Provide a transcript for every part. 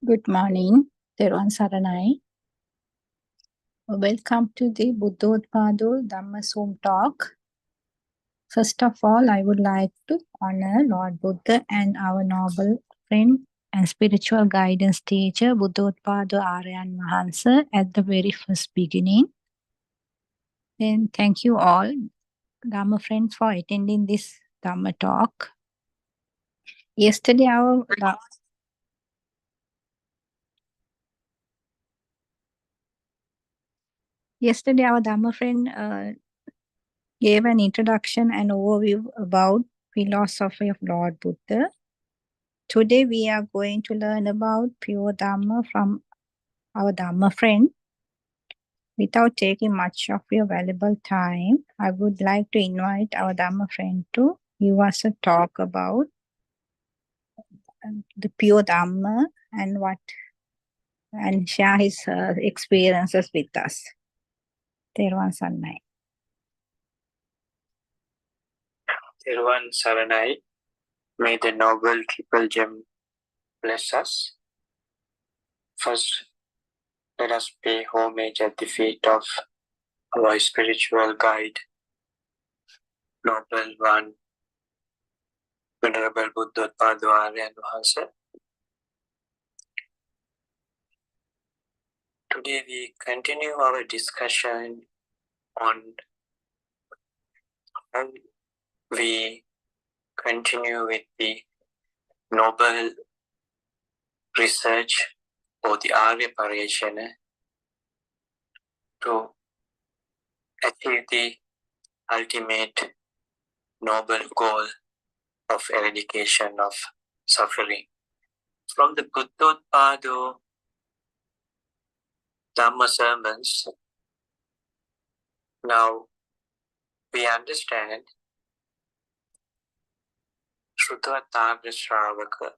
Good morning, Teruvan Saranai. Welcome to the Buddhodpado Dhamma Zoom talk. First of all, I would like to honor Lord Buddha and our noble friend and spiritual guidance teacher, Buddhodpado Aryan Mahansa, at the very first beginning. Then thank you all, Dhamma friends, for attending this Dhamma talk. Yesterday, our Dhamma friend gave an introduction and overview about philosophy of Lord Buddha. Today we are going to learn about pure Dhamma from our Dhamma friend. Without taking much of your valuable time, I would like to invite our Dhamma friend to give us a talk about the pure Dhamma and share his experiences with us. Teruvan Saranai. Teruvan Saranai, may the noble triple gem bless us. First, let us pay homage at the feet of our spiritual guide, Noble One, Venerable Buddhodpado Aryan Mahansa. Today we continue our discussion on how we continue with the noble research or the Arya Pariyashana to achieve the ultimate noble goal of eradication of suffering. From the Buddhodpado Dhamma sermons, now we understand Shrutavatagra Shravaka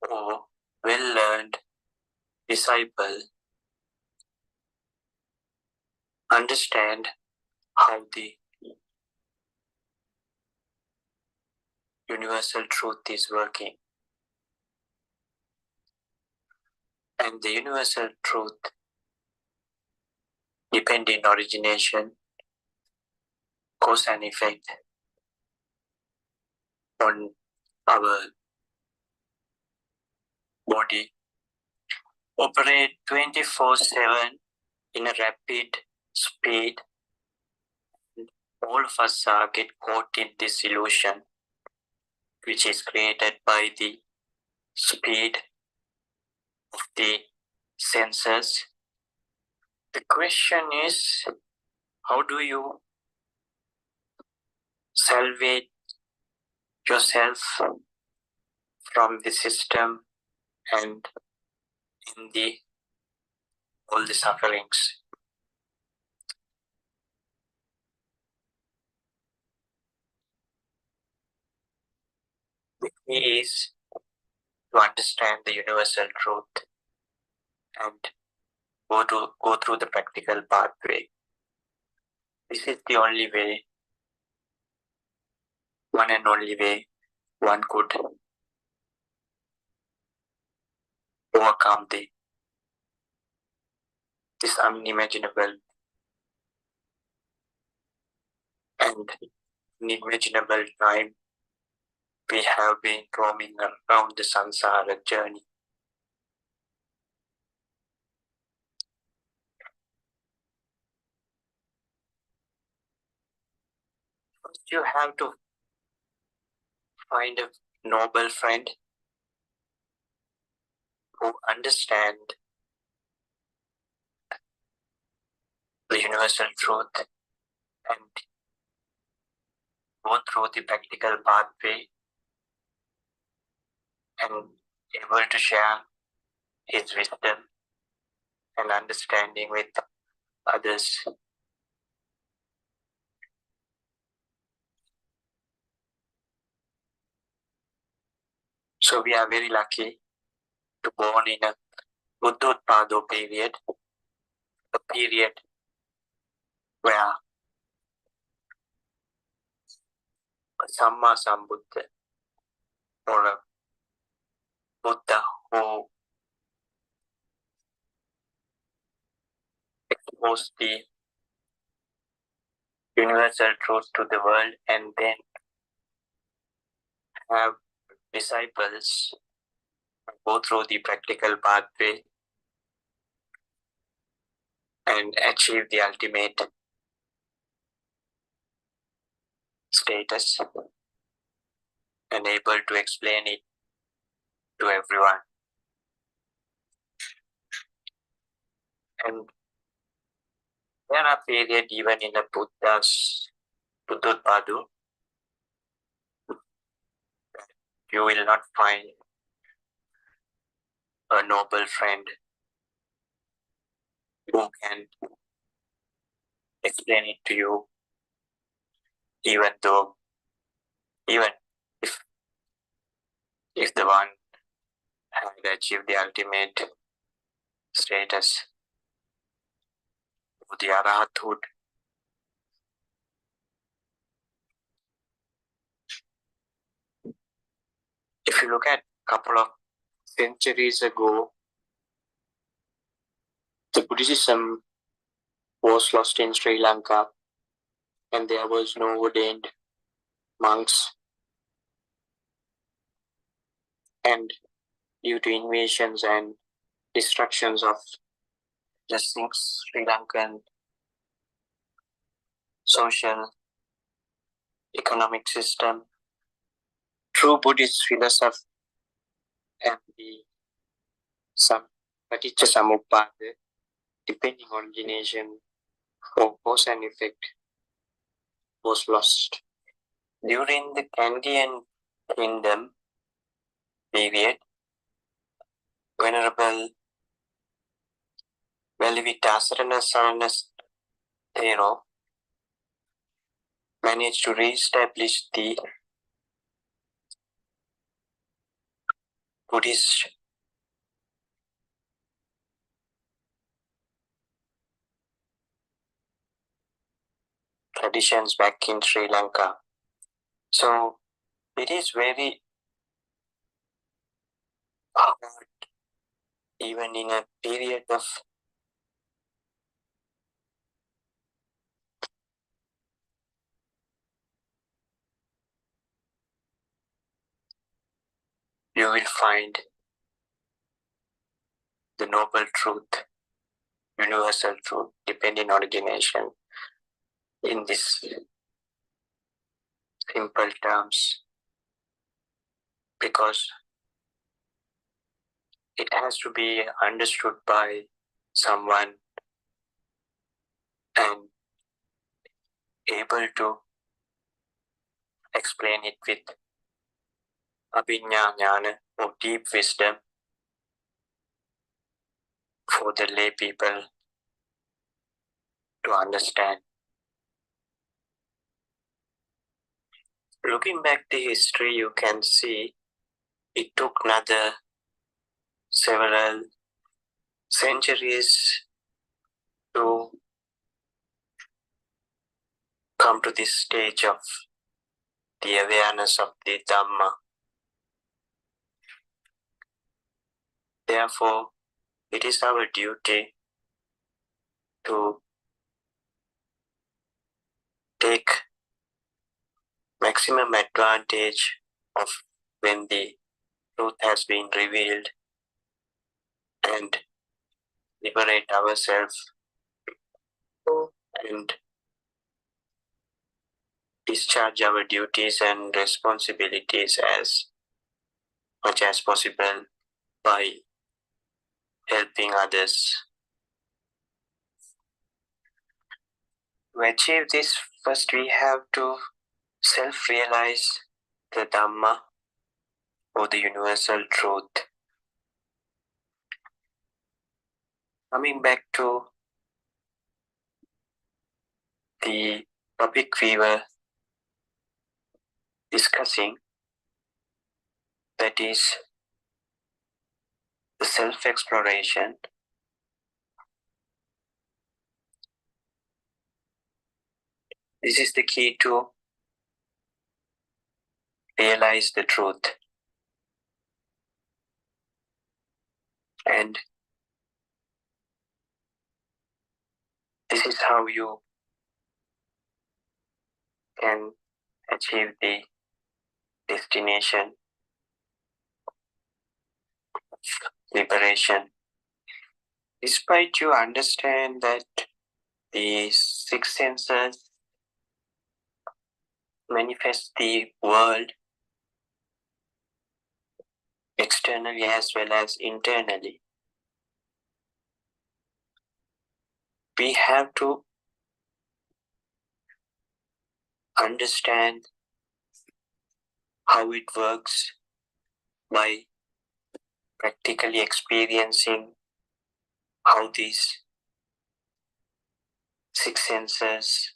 or well-learned disciple understand how the universal truth is working. And the universal truth, depending origination, cause and effect on our body, operate 24/7 in a rapid speed. All of us get caught in this illusion, which is created by the speed of the senses. The question is, how do you salvage yourself from the system and in all the sufferings? The key is to understand the universal truth and go through the practical pathway. This is the only way, one and only way one could overcome this unimaginable and unimaginable time we have been roaming around the samsara journey. First, you have to find a noble friend who understands the universal truth and go through the practical pathway and able to share his wisdom and understanding with others. So we are very lucky to born in a Buddhodpado period, a period where a Samma Sambuddha or a Buddha who impose the universal truth to the world and then have disciples go through the practical pathway and achieve the ultimate status and able to explain it to everyone. And there are periods even in the Buddha's Buddhopadu, you will not find a noble friend who can explain it to you, even if the one had achieved the ultimate status of the arahathood. If you look at a couple of centuries ago, the Buddhism was lost in Sri Lanka and there was no ordained monks, and due to invasions and destructions of the Sri Lankan social economic system, true Buddhist philosophy and the Paticca Samuppada, depending on origination or cause and effect, was lost. During the Kandyan Kingdom period, Venerable Velivitasarana Thero managed to re-establish the Buddhist traditions back in Sri Lanka. So it is very hard, even in a period of you will find the noble truth, universal truth, depending on origination, in these simple terms, because it has to be understood by someone and able to explain it with abhinya jnana or deep wisdom for the lay people to understand. Looking back the history, you can see it took another several centuries to come to this stage of the awareness of the Dhamma. Therefore, it is our duty to take maximum advantage of when the truth has been revealed and liberate ourselves and discharge our duties and responsibilities as much as possible by helping others. To achieve this, first we have to self-realize the Dhamma or the universal truth. Coming back to the topic we were discussing, that is the self-exploration. This is the key to realize the truth. And This is how you can achieve the destination of liberation. Despite you understand that the six senses manifest the world externally as well as internally, we have to understand how it works by practically experiencing how these six senses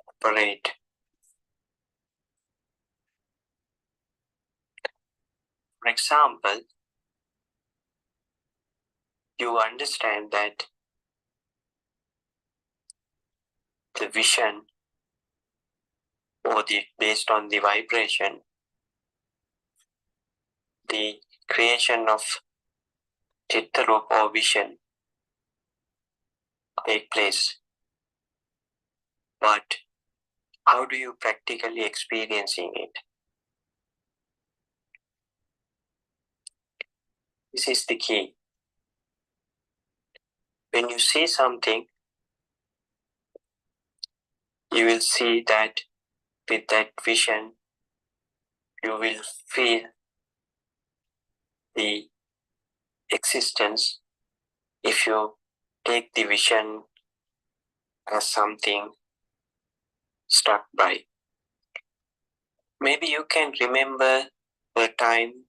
operate. For example, you understand that the vision or based on the vibration, the creation of chitta-rupa or vision take place. But how do you practically experiencing it? This is the key. When you see something, you will see that with that vision, you will feel the existence. If you take the vision as something stuck by, maybe you can remember the time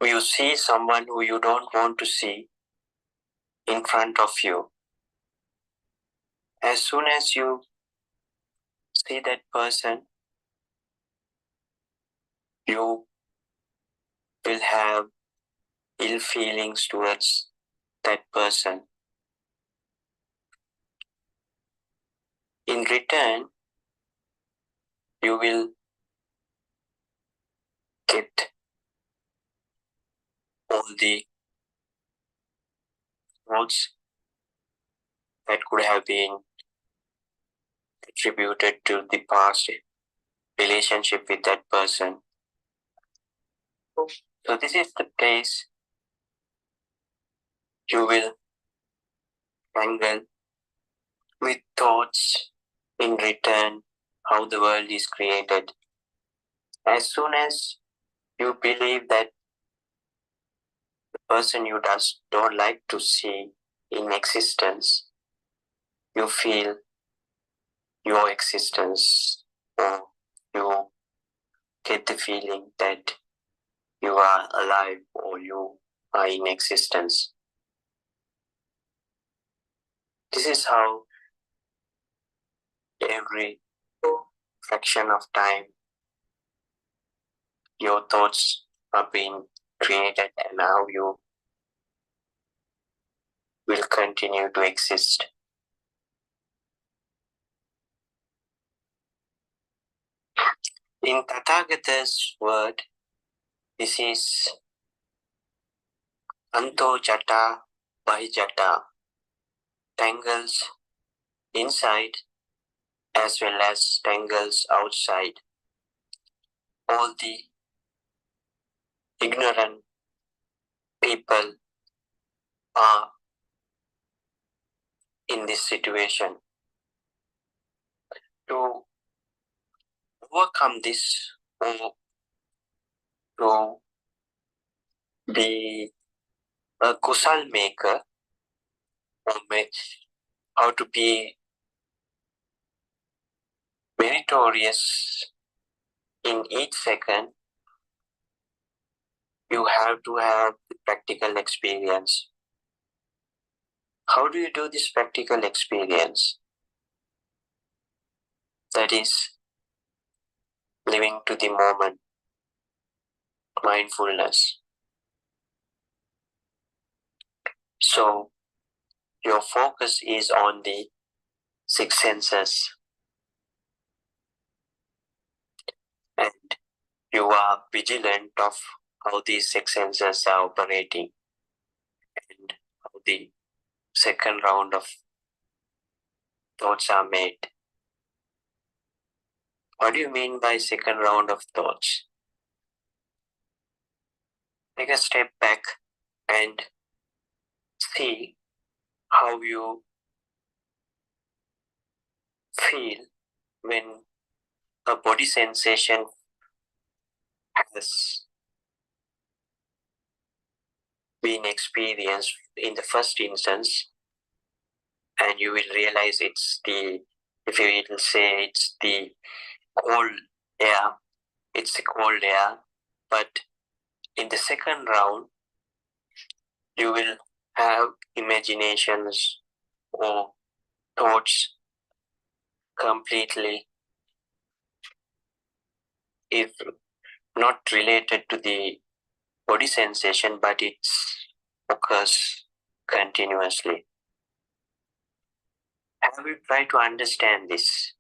you see someone who you don't want to see in front of you. As soon as you see that person, you will have ill feelings towards that person. In return, you will get all the thoughts that could have been attributed to the past relationship with that person. So this is the place you will tangle with thoughts in return how the world is created. As soon as you believe that the person you don't like to see in existence, you feel your existence, or you get the feeling that you are alive or you are in existence. This is how every fraction of time your thoughts are being created and how you will continue to exist. In Tathagata's word, this is Anto Jata Bahijata, tangles inside as well as tangles outside. All the ignorant people are in this situation. To overcome this, or to be a kusal maker, or how to be meritorious in each second, you have to have the practical experience. How do you do this practical experience? That is living to the moment, mindfulness. So your focus is on the six senses, and you are vigilant of how these six senses are operating. and how the second round of thoughts are made. What do you mean by second round of thoughts? Take a step back and see how you feel when a body sensation has been experienced in the first instance, and you will realize if you will say it's the cold air, it's the cold air, but in the second round, you will have imaginations or thoughts completely, if not related to the body sensation, but it occurs continuously. Have you tried to understand this?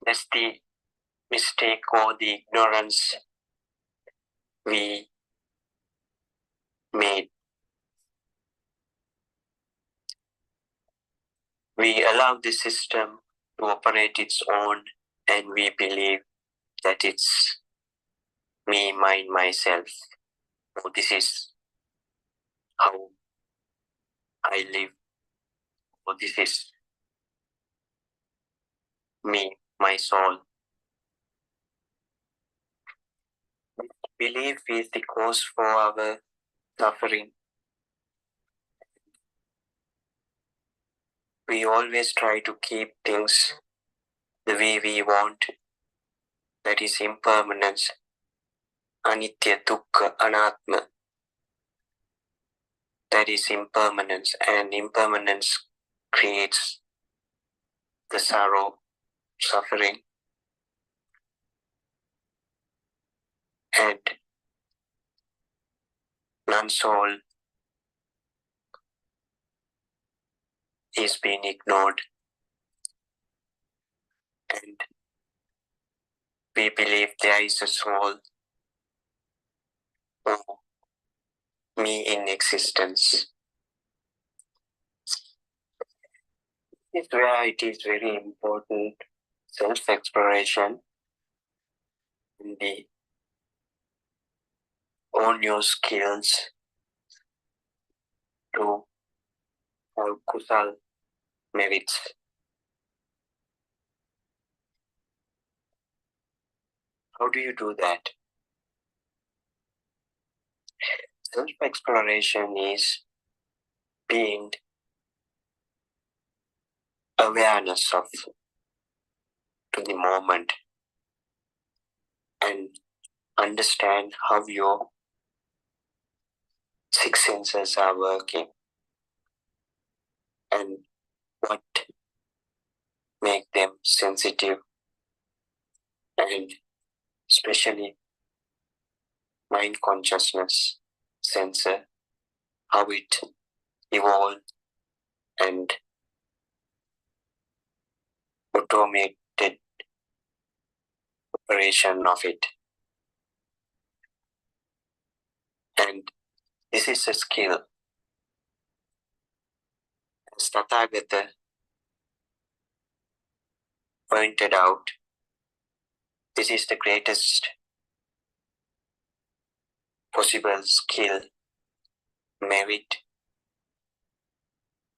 That's the mistake or the ignorance we made. We allow the system to operate its own, and we believe that it's me, mine, myself. Oh, this is how I live. Oh, this is me, my soul. Belief is the cause for our suffering. We always try to keep things the way we want. That is impermanence, anitya, dukkha, anatma. That is impermanence, and impermanence creates the sorrow, suffering, and non-soul is being ignored, and we believe there is a soul or me in existence. This is where it is very important self-exploration and the own your skills to have kusal merits. How do you do that? Self-exploration is being awareness of to the moment and understand how your six senses are working and what make them sensitive, and especially mind consciousness sensor, how it evolved and automated operation of it. And this is a skill. As Tathagata pointed out, this is the greatest possible skill, merit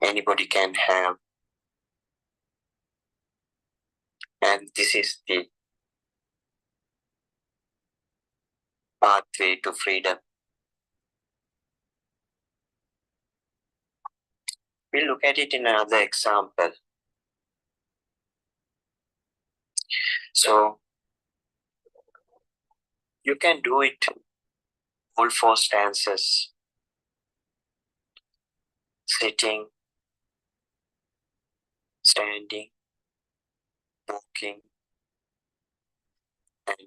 anybody can have. And this is the pathway to freedom. We'll look at it in another example. So you can do it all four stances: sitting, standing, walking, and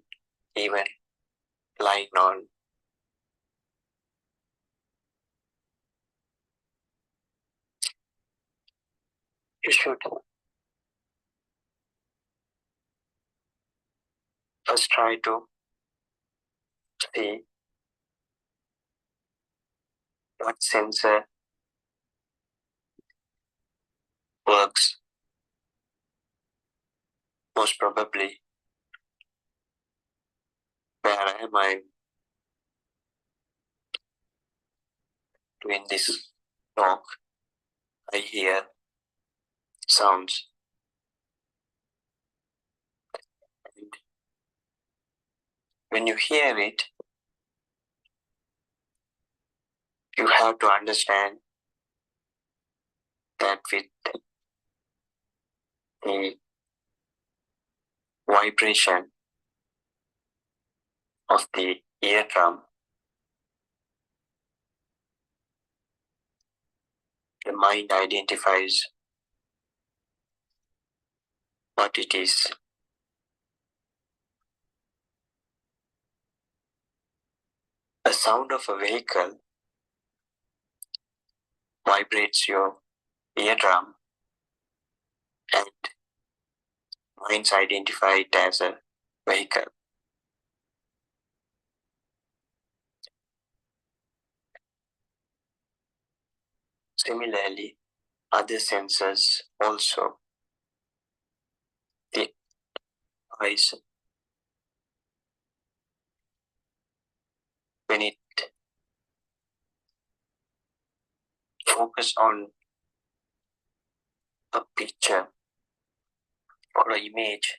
even lying on. You should first try to see what sensor works most probably. Where am I doing this talk? I hear sounds. And when you hear it, you have to understand that with the vibration of the eardrum, the mind identifies what it is. The sound of a vehicle vibrates your eardrum and minds identify it as a vehicle. Similarly, other senses also, the eyes, when it focus on a picture or an image,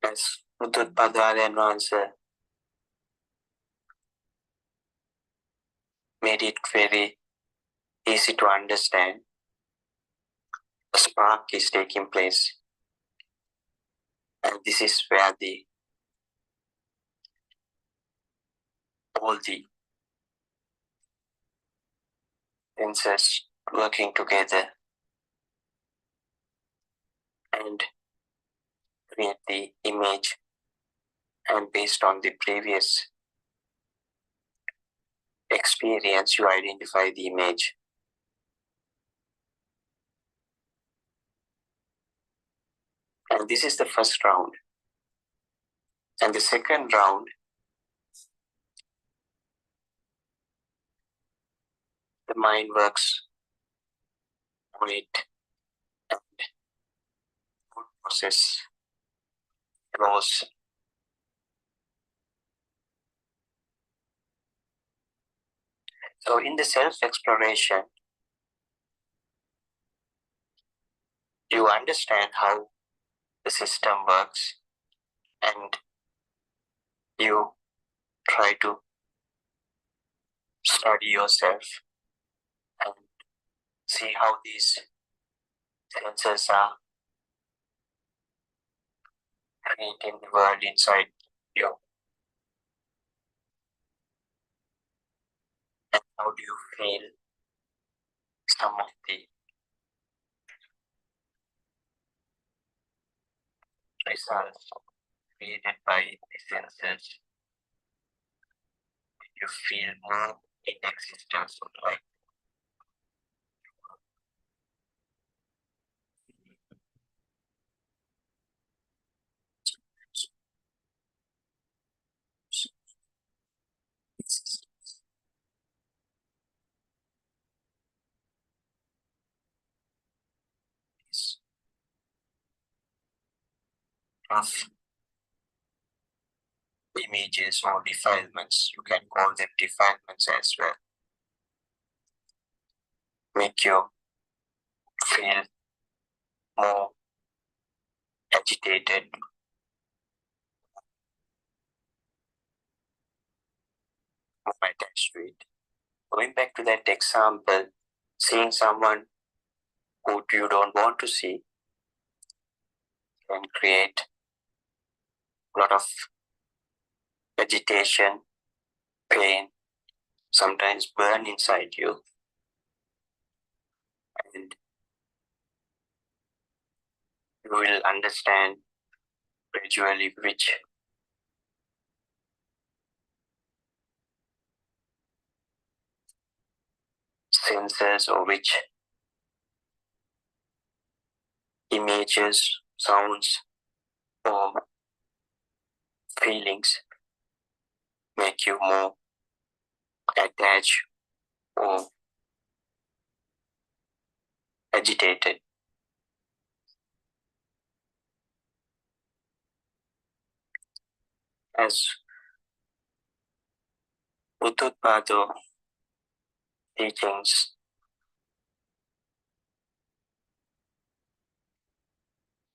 as Mututpada Arana answer made it very easy to understand, a spark is taking place. And this is where all the senses working together and create the image, and based on the previous experience you identify the image. And this is the first round. And the second round, the mind works on it and thought process grows. So in the self-exploration, you understand how the system works and you try to study yourself and see how these senses are creating the world inside you. And how do you feel some of the results created by the senses? You feel more in existence, like these rough images or defilements, you can call them defilements as well, make you feel more agitated, more attached to it. Going back to that example, seeing someone who you don't want to see can create a lot of agitation, pain, sometimes burn inside you. And you will understand gradually which senses or which images, sounds, or feelings make you more attached or agitated. As Uttotpado teachings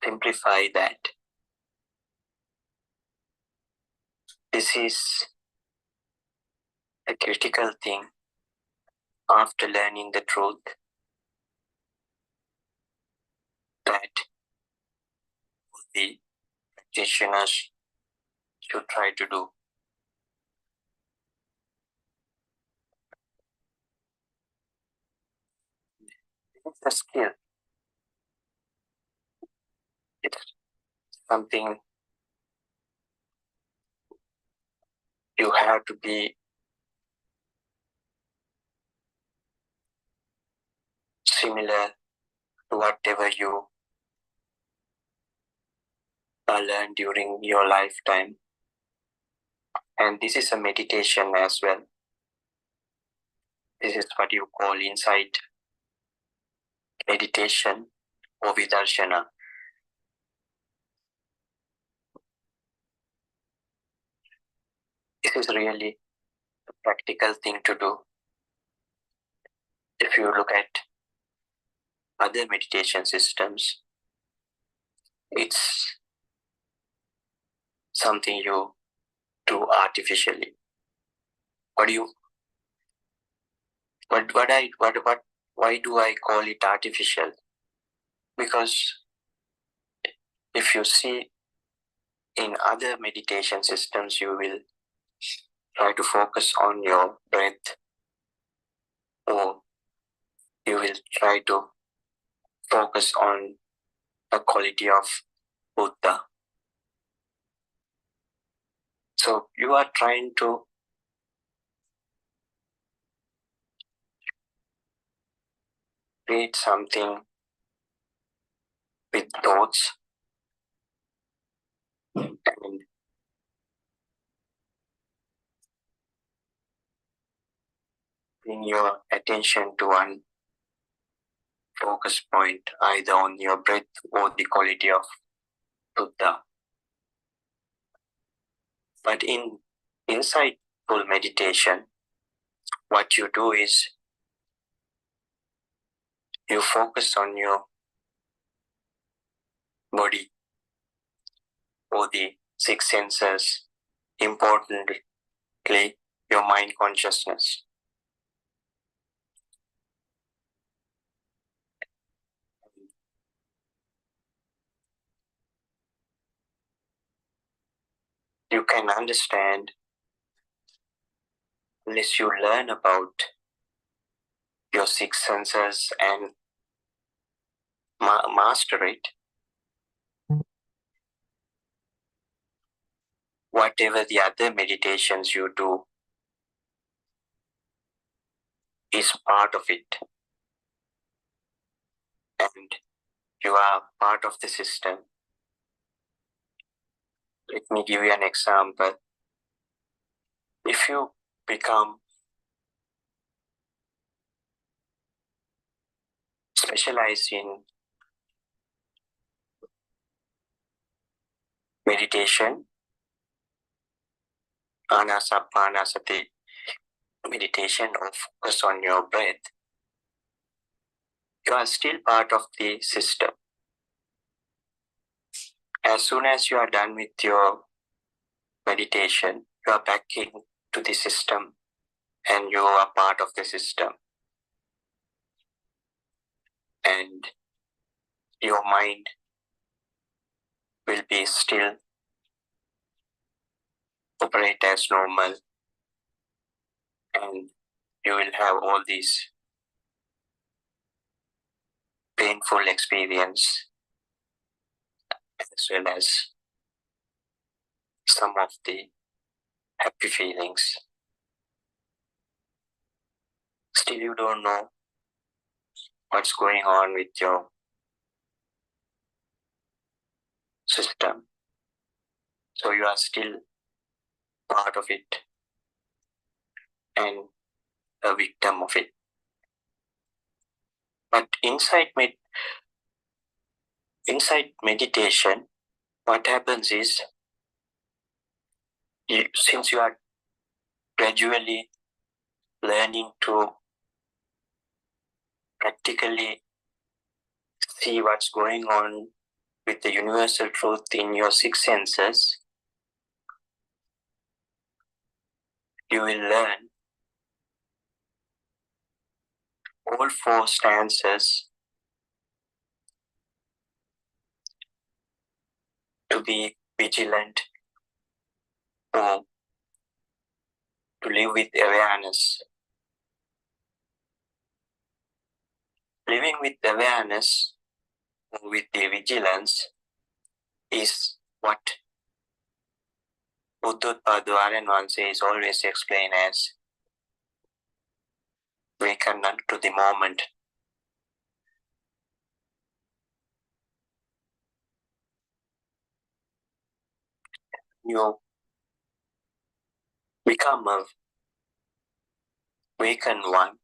simplify that this is a critical thing after learning the truth that the practitioners should try to do. It's a skill. It's something you have to be similar to whatever you learned during your lifetime. And this is a meditation as well. This is what you call insight meditation or vidarshana. This is really a practical thing to do. If you look at other meditation systems, it's something you do artificially. Why do I call it artificial? Because if you see in other meditation systems, you will try to focus on your breath, or you will try to focus on the quality of Buddha. So you are trying to create something with thoughts and bring your attention to one focus point, either on your breath or the quality of Buddha. But in insightful meditation, what you do is you focus on your body or the six senses, importantly, your mind consciousness. You can understand unless you learn about your six senses and master it. Whatever the other meditations you do is part of it. And you are part of the system. Let me give you an example. If you become specialized in meditation, anasapanasati meditation, or focus on your breath, you are still part of the system. As soon as you are done with your meditation, you are back into the system and you are part of the system. And your mind will be still operate as normal, and you will have all these painful experience as well as some of the happy feelings. Still you don't know what's going on with your system. So you are still part of it and a victim of it. But inside meditation, what happens is, since you are gradually learning to practically see what's going on with the universal truth in your six senses, you will learn all four stances to be vigilant or to live with awareness. Living with awareness or with the vigilance is what Buddhotpada Arana is always explained as waken unto the moment. You become a wakened one.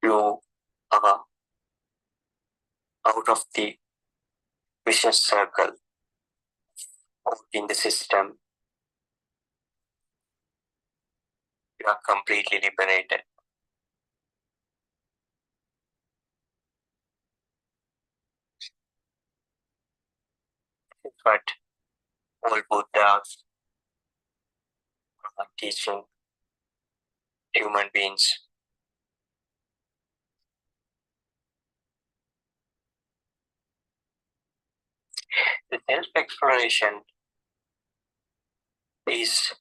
You are out of the vicious circle in the system. You are completely liberated. It's what all Buddhas are teaching human beings. The self-exploration is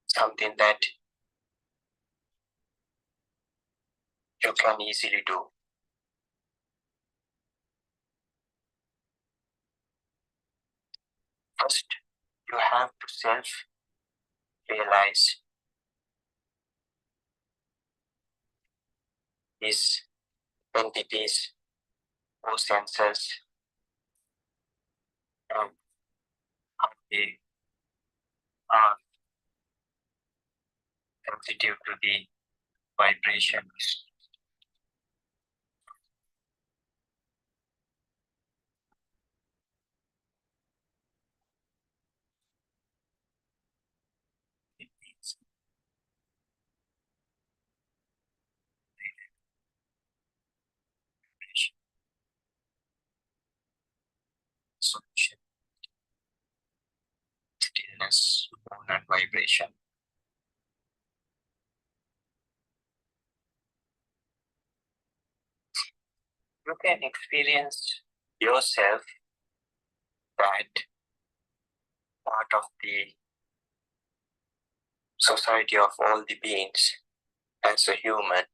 something that you can easily do. First, you have to self-realize these entities or senses and how they are sensitive to the vibrations. It means vibration, solution, stillness, moon and vibration. You can experience yourself that part of the society of all the beings. As a human,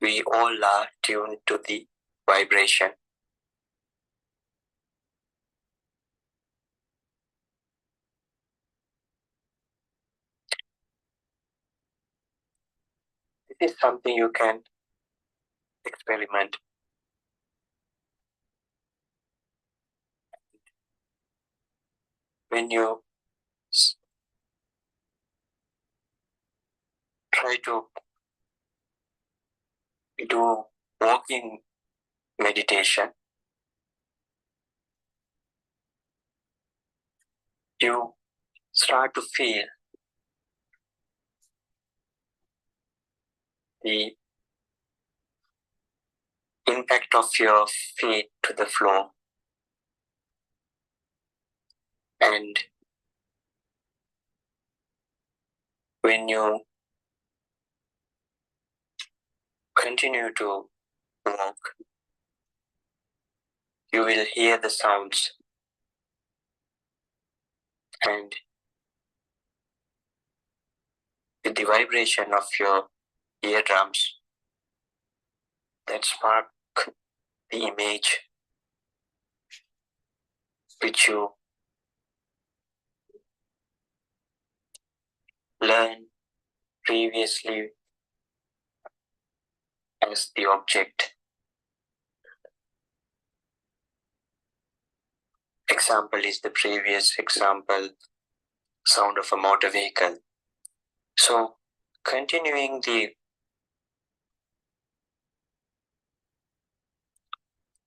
we all are tuned to the vibration. This is something you can experiment. When you try to do walking meditation, you start to feel the impact of your feet to the floor. And when you continue to walk, you will hear the sounds, and with the vibration of your eardrums that spark the image which you learned previously as the object example is the previous example, sound of a motor vehicle. So, continuing the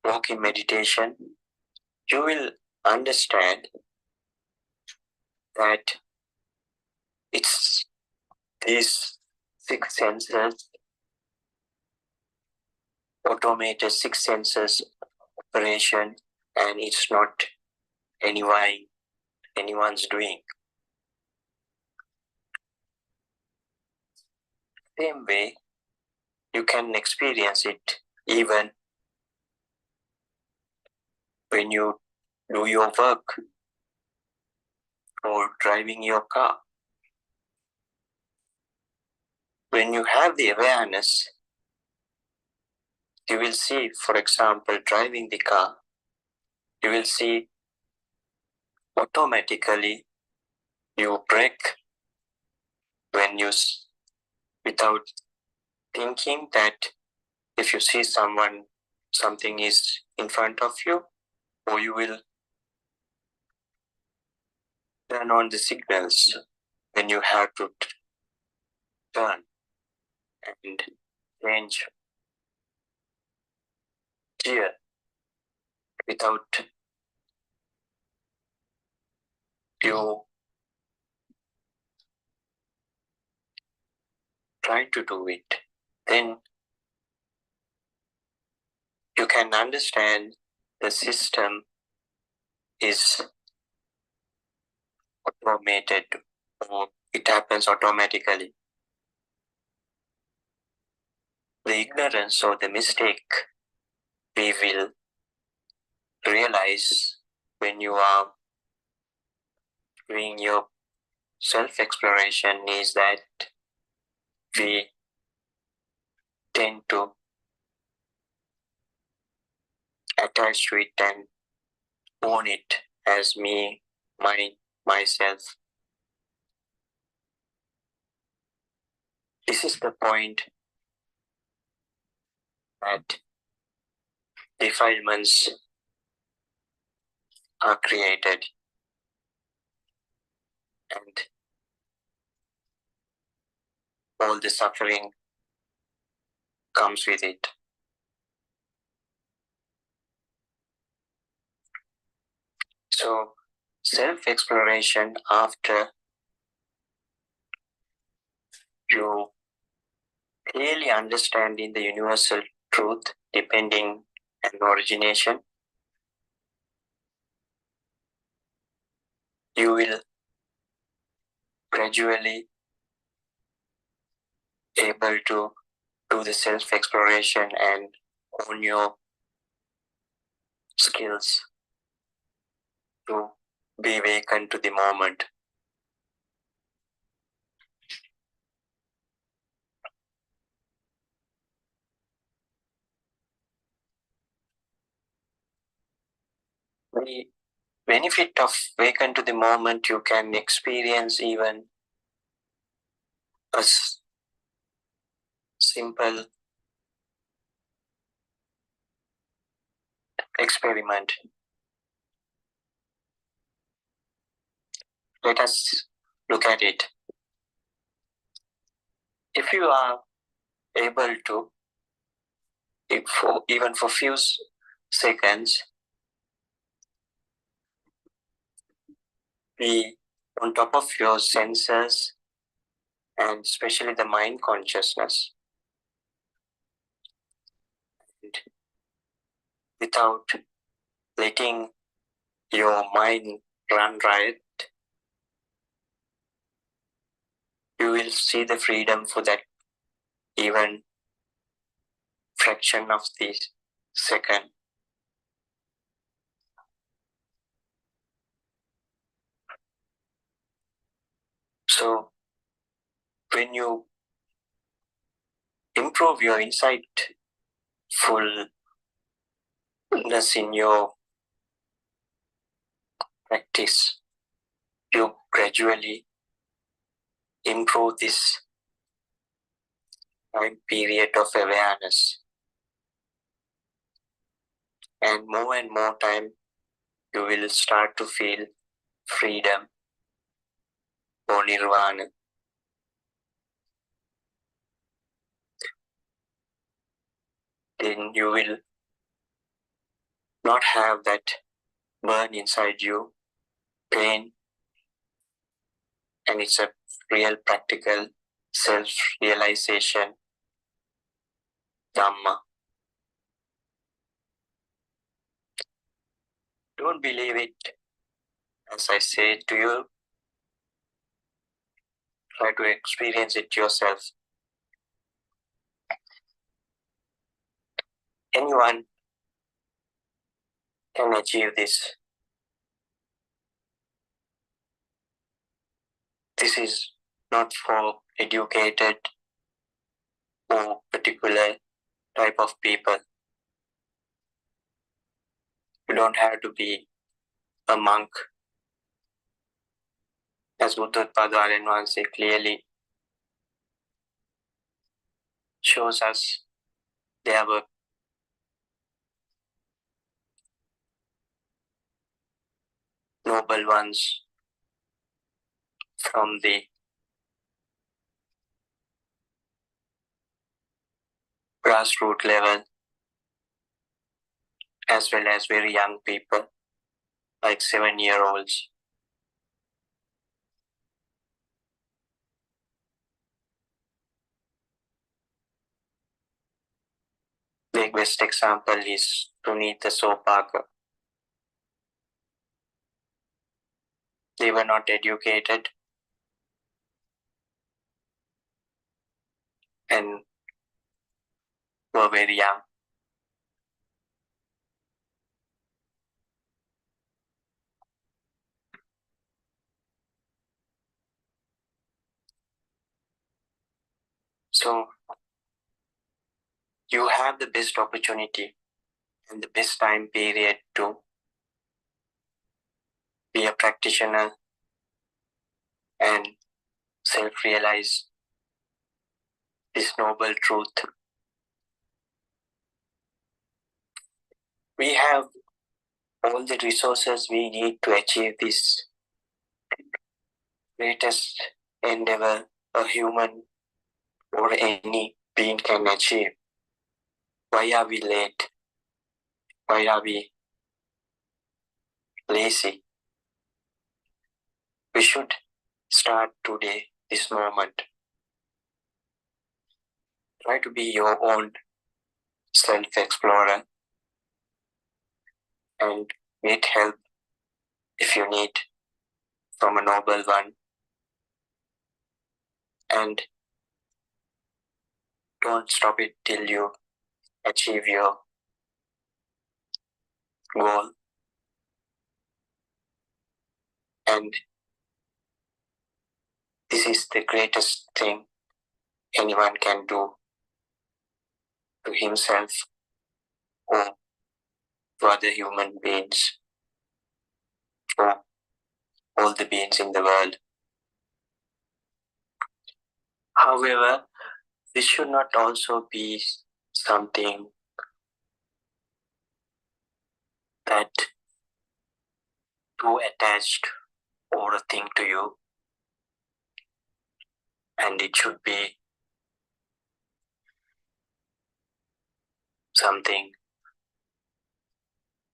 walking meditation, you will understand that it's these six senses, automated six senses operation, and it's not anyone's doing. Same way, you can experience it even when you do your work or driving your car. When you have the awareness, you will see, for example, driving the car, you will see automatically you brake when without thinking that if you see something is in front of you, or you will turn on the signals when you have to turn and change gear without you trying to do it. Then you can understand the system is automated, or it happens automatically. The ignorance or the mistake we will realize when you are doing your self-exploration is that we tend to attach to it and own it as me, myself. This is the point that defilements are created, and all the suffering comes with it. So, self-exploration, after you clearly understanding the universal truth depending and origination, you will gradually able to do the self-exploration and own your skills to be awakened to the moment. The benefit of awaken to the moment, you can experience even a simple experiment. Let us look at it. If you are able to, even for few seconds, be on top of your senses and especially the mind consciousness, and without letting your mind run riot, you will see the freedom for that even fraction of this second. So when you improve your insightfulness in your practice, you gradually improve this time period of awareness. And more time, you will start to feel freedom or nirvana. Then you will not have that burn inside you, pain, and it's a real practical self-realization Dhamma. Don't believe it as I say to you. Try to experience it yourself. Anyone can achieve this. This is not for educated or particular type of people. You don't have to be a monk. As Buddhotpada Arana clearly shows us, there were noble ones from the grassroots level, as well as very young people, like 7-year-olds. The best example is Sunita Sopaka. They were not educated and were very young. So you have the best opportunity and the best time period to be a practitioner and self-realize this noble truth. We have all the resources we need to achieve this greatest endeavor a human or any being can achieve. Why are we late? Why are we lazy? We should start today, this moment. Try to be your own self-explorer and get help if you need from a noble one. And don't stop it till you achieve your goal. And this is the greatest thing anyone can do to himself or to other human beings or all the beings in the world. However, this should not also be something that too attached or a thing to you, and it should be something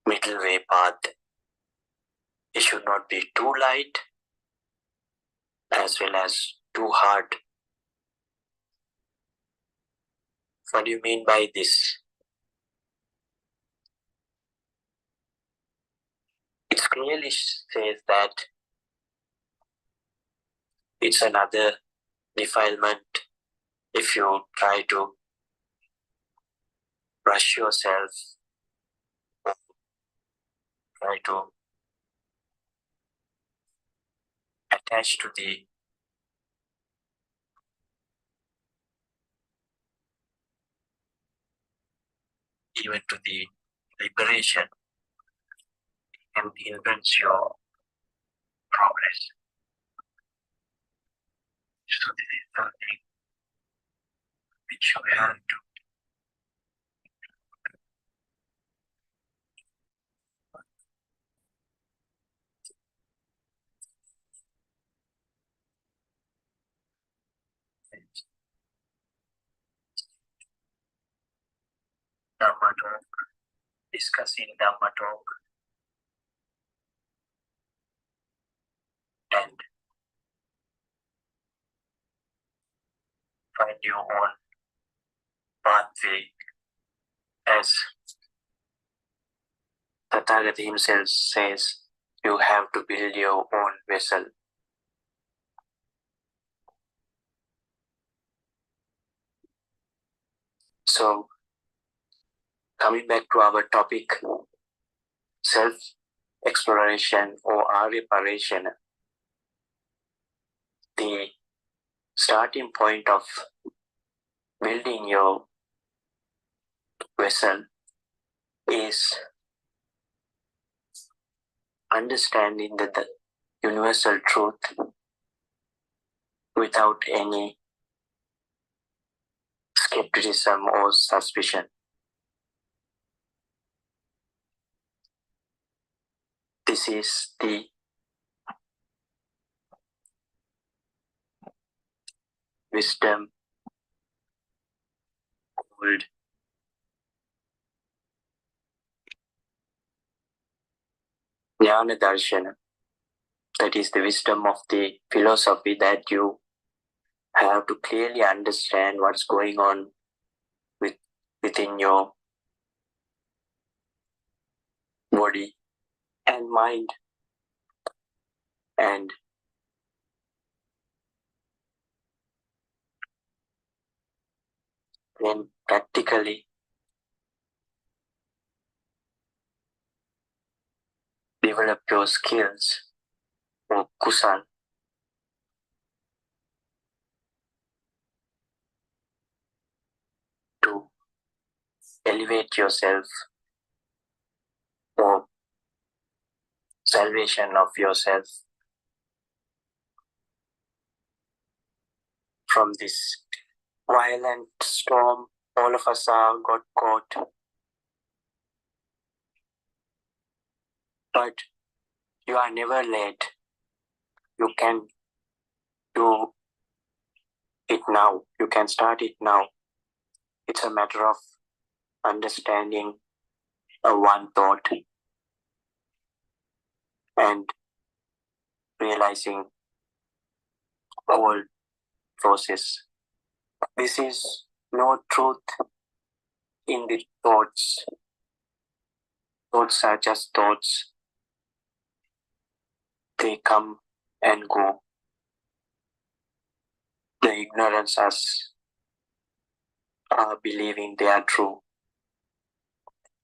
middle way path. It should not be too light as well as too hard. What do you mean by this? It clearly says that it's another defilement if you try to rush yourself, try to attach to the even to the liberation and hindrance your progress. So this is something which you have to Dhamma talk, discussing Dhamma talk, and find your own pathway as Tathagata himself says, you have to build your own vessel. So, coming back to our topic, self-exploration or reparation, the starting point of building your vessel is understanding the universal truth without any skepticism or suspicion. This is the wisdom called Jnana Darshana. That is the wisdom of the philosophy that you have to clearly understand what's going on within your body and mind, and then practically develop your skills or kusal to elevate yourself or salvation of yourself from this violent storm all of us are got caught. But you are never late. You can do it now. You can start it now. It's a matter of understanding one thought and realizing all process. This is no truth in the thoughts. Thoughts are just thoughts. They come and go. The ignorance us are believing they are true.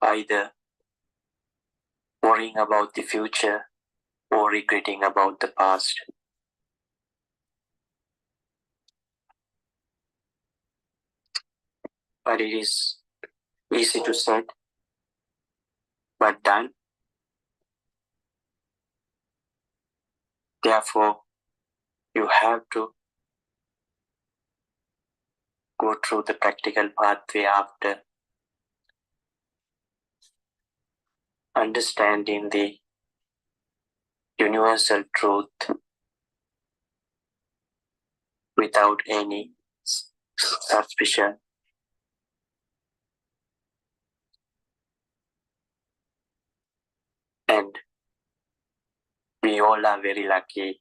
Either worrying about the future or regretting about the past. But it is easy to say, but done. Therefore, you have to go through the practical pathway after understanding the universal truth without any suspicion. And we all are very lucky.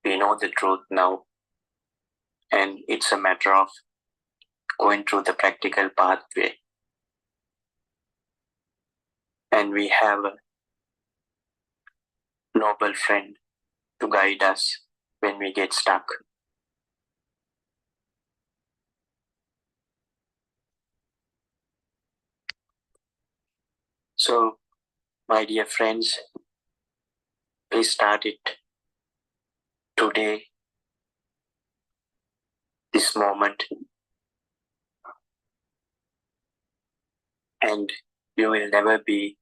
We know the truth now. And it's a matter of going through the practical pathway. And we have a noble friend to guide us when we get stuck. So, my dear friends, please start it today, this moment, and you will never be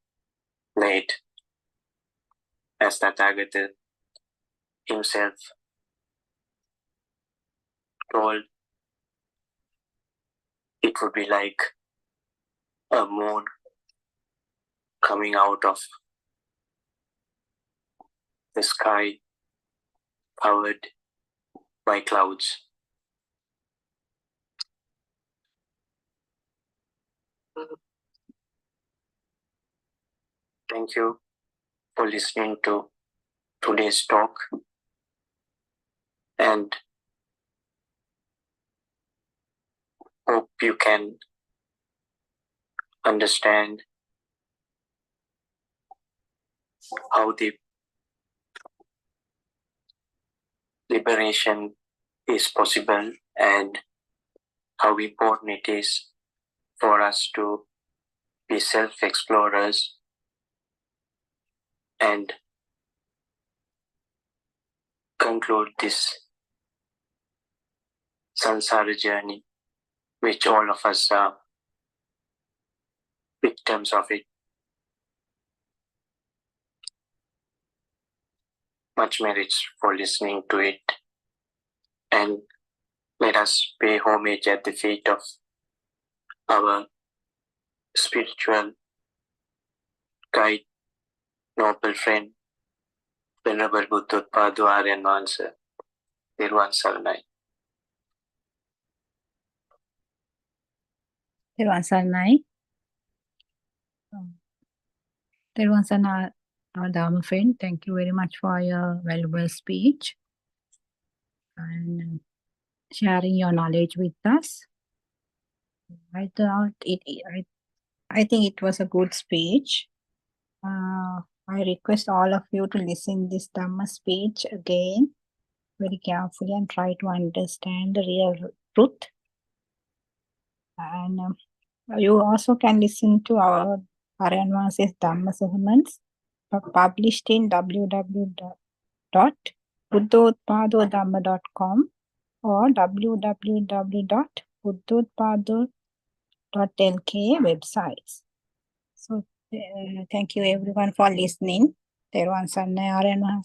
late, as Tathagata himself told. It would be like a moon coming out of the sky covered by clouds. Thank you for listening to today's talk, and hope you can understand how the liberation is possible and how important it is for us to be self-explorers and conclude this samsara journey, which all of us are victims of it. Much merits for listening to it, and let us pay homage at the feet of our spiritual guide, noble friend, Venerable Buddhotpadu Arana. Nirvan Saranai. Nirvan Saranai. Nirvan Saranai, our Dharma friend, thank you very much for your valuable speech and sharing your knowledge with us. I think it was a good speech. I request all of you to listen this Dhamma speech again very carefully and try to understand the real truth. And you also can listen to our Arana's Dhamma sermons published in www.buddhotpadodhamma.com or www.buddhotpado.lk websites. So thank you everyone for listening. Therwan Saranai Arana,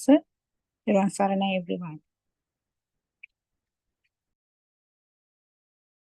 Therwan Saranai everyone.